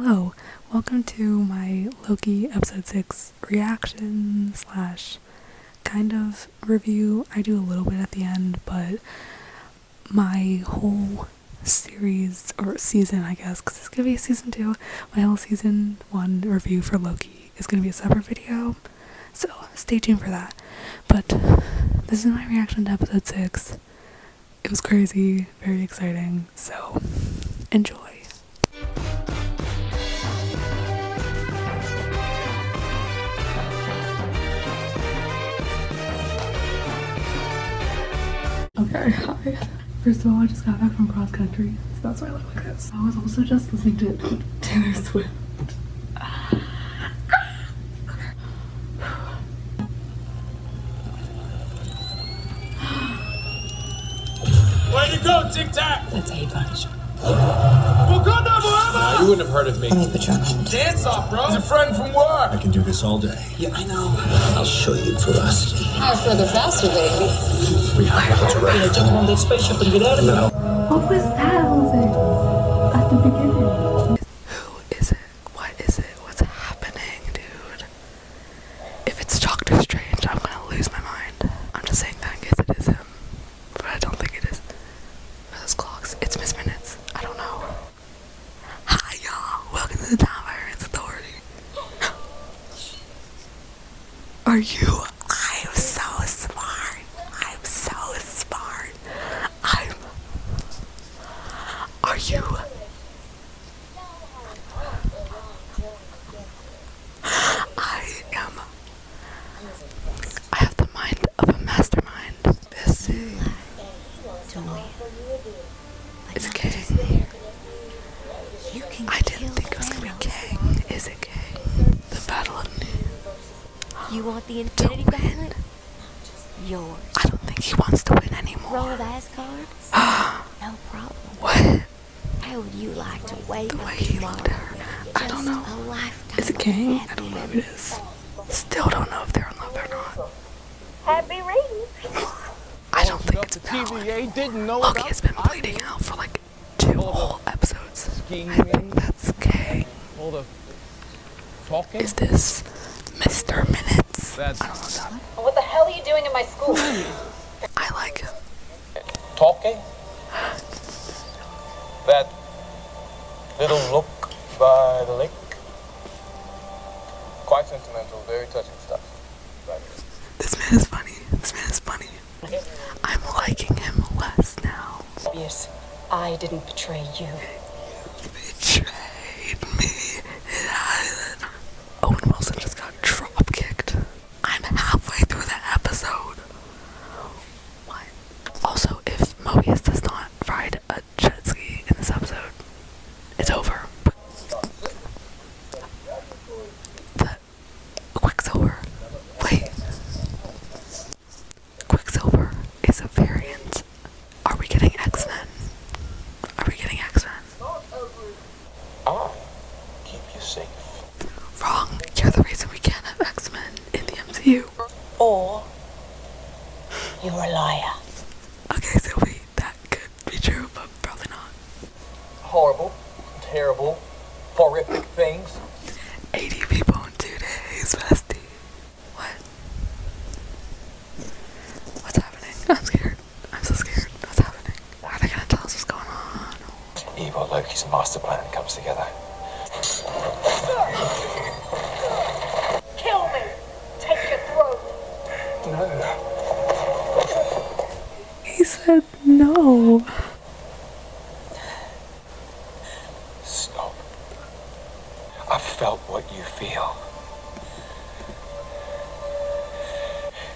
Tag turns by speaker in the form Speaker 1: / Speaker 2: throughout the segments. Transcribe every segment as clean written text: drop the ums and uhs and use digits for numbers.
Speaker 1: Hello, welcome to my Loki episode 6 reaction / kind of review. I do a little bit at the end, but my whole series, or season I guess, because it's going to be a season 2, my whole season 1 review for Loki is going to be a separate video, so stay tuned for that. But this is my reaction to episode 6. It was crazy, very exciting, so enjoy. Okay, hi. First of all, I just got back from cross country, so that's why I look like this. I was also just listening to Taylor Swift.
Speaker 2: Way to go, Tic Tac!
Speaker 3: That's a bunch.
Speaker 2: Wakanda forever!
Speaker 4: Now, you wouldn't have heard of me.
Speaker 3: Let me put you on hold.
Speaker 2: Dance off, bro! He's a friend from work!
Speaker 4: I can do this all day.
Speaker 3: Yeah, I know.
Speaker 4: I'll show you ferocity.
Speaker 5: Higher, further, faster, baby.
Speaker 4: We have to wreck.
Speaker 3: Jump on that spaceship and get out of here.
Speaker 1: What was that, Jose? At the beginning. Who is it? What is it? What's happening, dude? If it's Doctor Strange, I'm gonna lose my mind. I'm just saying that in case it is him. But I don't think it is. For those clocks, it's Miss Minutes. I don't know. Hi, y'all. Welcome to the Time Virus Authority. Are you? I'm so smart. I'm so smart. Are you? I have the mind of a mastermind. This is a king. I didn't think it was gonna be king. Is it king? The battle of New.
Speaker 6: You want the Infinity Gauntlet? Yours.
Speaker 1: I don't think he wants to win anymore.
Speaker 6: Roll of Asgard? No problem.
Speaker 1: What?
Speaker 6: How would you like to wake
Speaker 1: The way
Speaker 6: up
Speaker 1: he
Speaker 6: tomorrow?
Speaker 1: looked at her. I don't know.
Speaker 6: A lifetime
Speaker 1: Is it king?
Speaker 6: of
Speaker 1: I don't know if
Speaker 6: happy
Speaker 1: it is. Still don't know if they're in love or not.
Speaker 6: Happy reading.
Speaker 1: I don't think it's valid.
Speaker 2: TVA didn't know
Speaker 1: Loki
Speaker 2: about
Speaker 1: has been bleeding out for like 2 whole episodes. I think that's king.
Speaker 2: all the talking.
Speaker 1: Is this Mr. Minutes? I
Speaker 2: That's
Speaker 1: don't know that.
Speaker 5: What the hell are you doing in my school?
Speaker 1: I like him.
Speaker 7: Talking? That little look by the lake? Quite sentimental, very touching stuff. Right.
Speaker 1: This man is funny. This man is funny. I'm liking him less now.
Speaker 5: Obvious. I didn't betray you.
Speaker 1: Betrayed me. Owen Wilson just got drop kicked. I'm halfway through the episode. What? Also, if Mobius does not ride a jet ski in this episode, it's over. The Quicksilver. Wait. Quicksilver is a variant. Are we getting X-Men? Are we getting X-Men?
Speaker 7: I'll keep you safe.
Speaker 1: Wrong. You're the reason we can't have X-Men in the MCU.
Speaker 5: Or you're a liar.
Speaker 1: Okay, Sylvie, that could be true, but probably not.
Speaker 7: Horrible, terrible, horrific things.
Speaker 1: 80 people in 2 days, bestie. What? What's happening? I'm scared. I'm so scared. What's happening? Are they gonna tell us what's going on?
Speaker 7: Evil Loki's master plan comes together.
Speaker 5: Kill me. Take your throat.
Speaker 7: No.
Speaker 1: He said no.
Speaker 7: Stop. I've felt what you feel.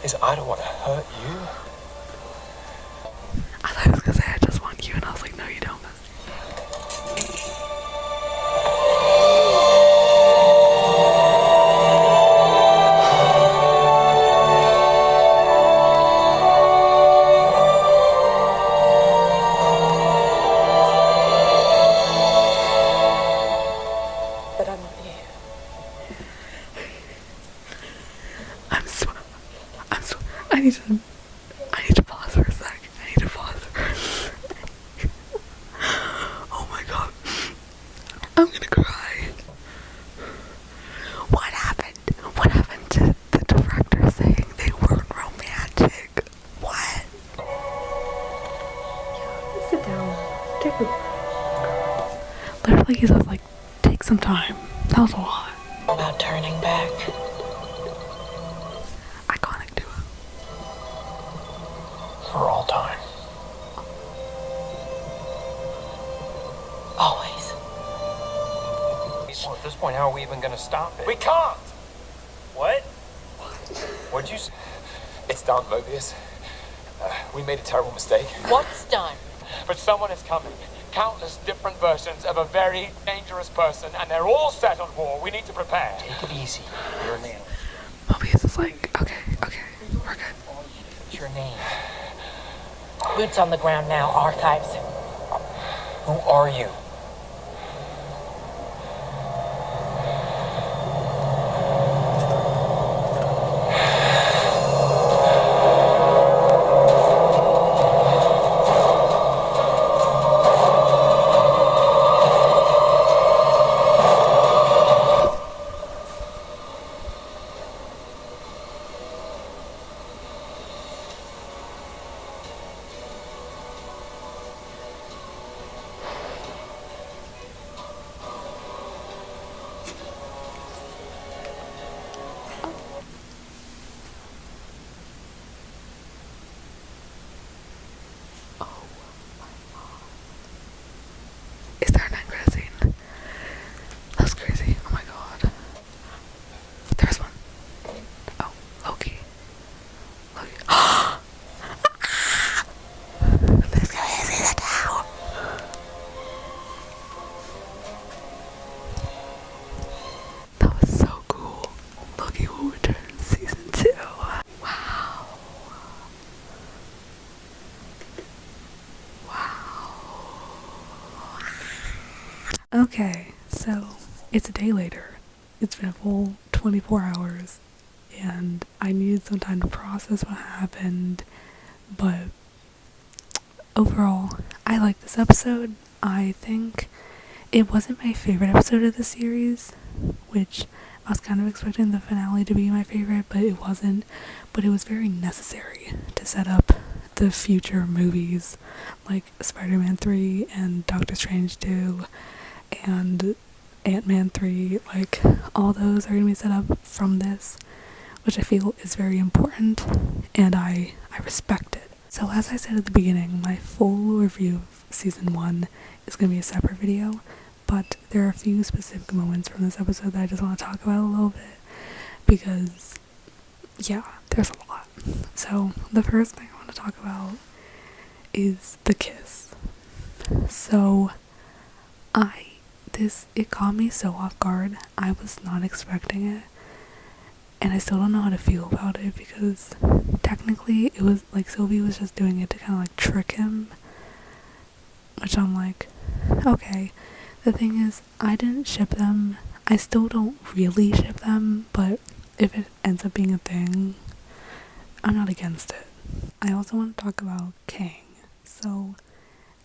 Speaker 7: Is I don't want to hurt you.
Speaker 1: I thought he was gonna say I just want you, and I was like, no, you don't, bestie.
Speaker 5: But I'm not you.
Speaker 1: I need to pause for a sec. I need to pause. Oh my god. I'm gonna cry. some time. That was a lot.
Speaker 5: About turning back.
Speaker 1: Iconic duo.
Speaker 7: For all time.
Speaker 5: Always.
Speaker 7: Well, at this point, how are we even gonna stop it? We can't! What? What'd you say?
Speaker 8: It's done, Mobius. We made a terrible mistake.
Speaker 5: What's done?
Speaker 8: But someone is coming. Countless different versions of a very dangerous person, and they're all set on war. We need to prepare.
Speaker 7: Take it easy. Your name.
Speaker 1: Mobius is like, okay, we're good.
Speaker 7: What's your name?
Speaker 5: Boots on the ground now, archives.
Speaker 7: Who are you?
Speaker 1: Is there an end credit scene? That's crazy. Oh my god. There's one. Oh, Loki. There's gonna be a season 2. That was so cool. Loki will return in season 2. Wow. Okay, so it's a day later. It's been a full 24 hours, and I needed some time to process what happened, but overall, I like this episode. I think it wasn't my favorite episode of the series, which I was kind of expecting the finale to be my favorite, but it wasn't. But it was very necessary to set up the future movies, like Spider-Man 3 and Doctor Strange 2 and Ant-Man 3, like all those are going to be set up from this, which I feel is very important, and I respect it. So as I said at the beginning, my full review of season 1 is going to be a separate video, but there are a few specific moments from this episode that I just want to talk about a little bit, because yeah, there's a lot. So the first thing I want to talk about is the kiss. So it caught me so off guard. I was not expecting it, and I still don't know how to feel about it, because technically it was like Sylvie was just doing it to kind of like trick him, which I'm like, okay. The thing is, I didn't ship them. I still don't really ship them, but if it ends up being a thing, I'm not against it. I also want to talk about Kang. So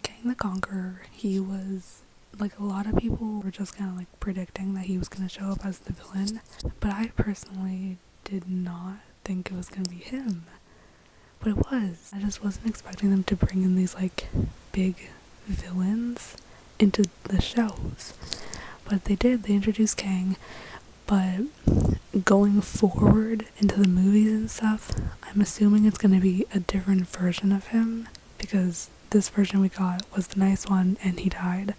Speaker 1: Kang the Conqueror, he was, like, a lot of people were just kind of like predicting that he was going to show up as the villain, but I personally did not think it was going to be him, but it was. I just wasn't expecting them to bring in these like big villains into the shows, but they did. They introduced Kang, but going forward into the movies and stuff, I'm assuming it's going to be a different version of him, because this version we got was the nice one and he died.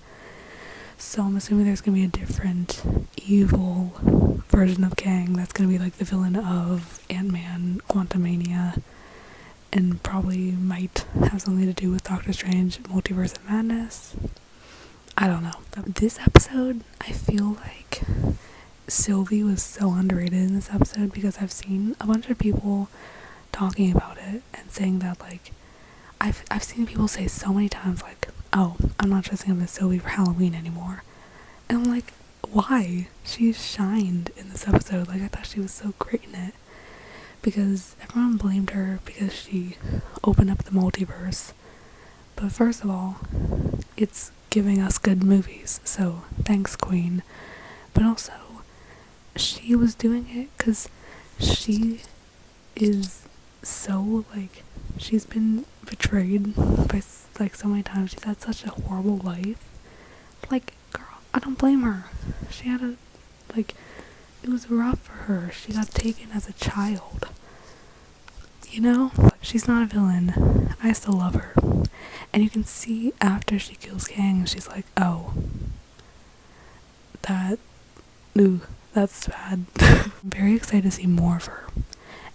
Speaker 1: So I'm assuming there's going to be a different evil version of Kang that's going to be like the villain of Ant-Man, Quantumania, and probably might have something to do with Doctor Strange, Multiverse of Madness. I don't know. This episode, I feel like Sylvie was so underrated in this episode, because I've seen a bunch of people talking about it and saying that, like, I've seen people say so many times, like, oh, I'm not dressing up as Sylvie for Halloween anymore. And I'm like, why? She shined in this episode. Like, I thought she was so great in it. Because everyone blamed her because she opened up the multiverse. But first of all, it's giving us good movies, so thanks, Queen. But also, she was doing it because she is so, like, she's been betrayed by, like, so many times. She's had such a horrible life. Like, girl, I don't blame her. She had a, like, it was rough for her. She got taken as a child. You know? She's not a villain. I still love her. And you can see after she kills Kang, she's like, oh, that's bad. I'm very excited to see more of her.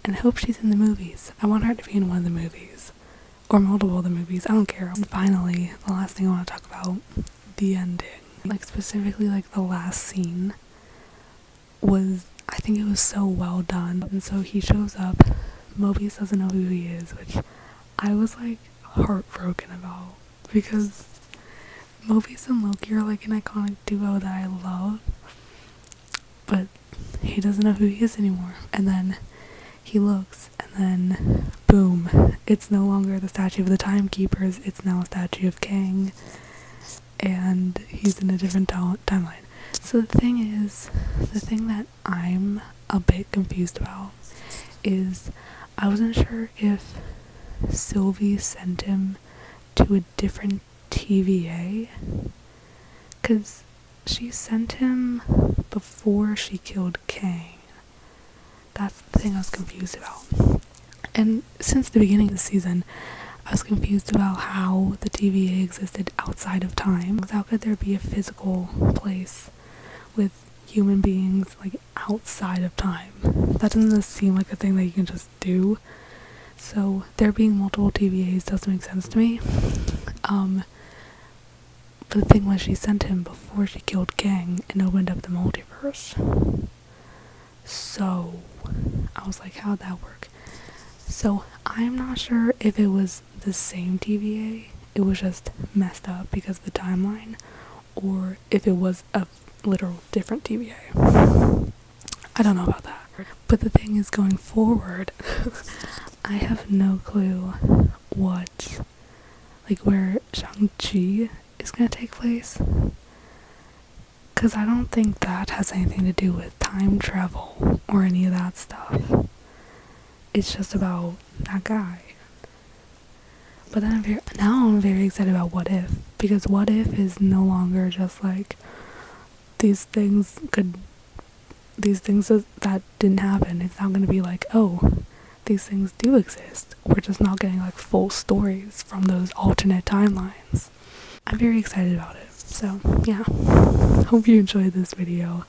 Speaker 1: And I hope she's in the movies. I want her to be in one of the movies. Or multiple of the movies. I don't care. And finally, the last thing I want to talk about, the ending. Like, specifically, like, the last scene was, I think it was so well done. And so he shows up. Mobius doesn't know who he is, which I was, like, heartbroken about. Because Mobius and Loki are, like, an iconic duo that I love. But he doesn't know who he is anymore. And then he looks, and then boom, it's no longer the statue of the Timekeepers, it's now a statue of Kang, and he's in a different timeline. So the thing that I'm a bit confused about is I wasn't sure if Sylvie sent him to a different TVA, because she sent him before she killed Kang. That's the thing I was confused about. And since the beginning of the season, I was confused about how the TVA existed outside of time. How could there be a physical place with human beings, like, outside of time? That doesn't seem like a thing that you can just do. So there being multiple TVAs doesn't make sense to me. But the thing was, she sent him before she killed Kang and opened up the multiverse. So I was like, how'd that work? So I'm not sure if it was the same TVA, it was just messed up because of the timeline, or if it was a literal different TVA. I don't know about that. But the thing is, going forward, I have no clue where Shang-Chi is going to take place. Because I don't think that has anything to do with time travel or any of that stuff. It's just about that guy. But then I'm very excited about What If. Because What If is no longer just like, these things that didn't happen. It's not going to be like, oh, these things do exist. We're just not getting like full stories from those alternate timelines. I'm very excited about it. So yeah, hope you enjoyed this video.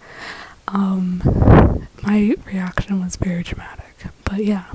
Speaker 1: My reaction was very dramatic, but yeah,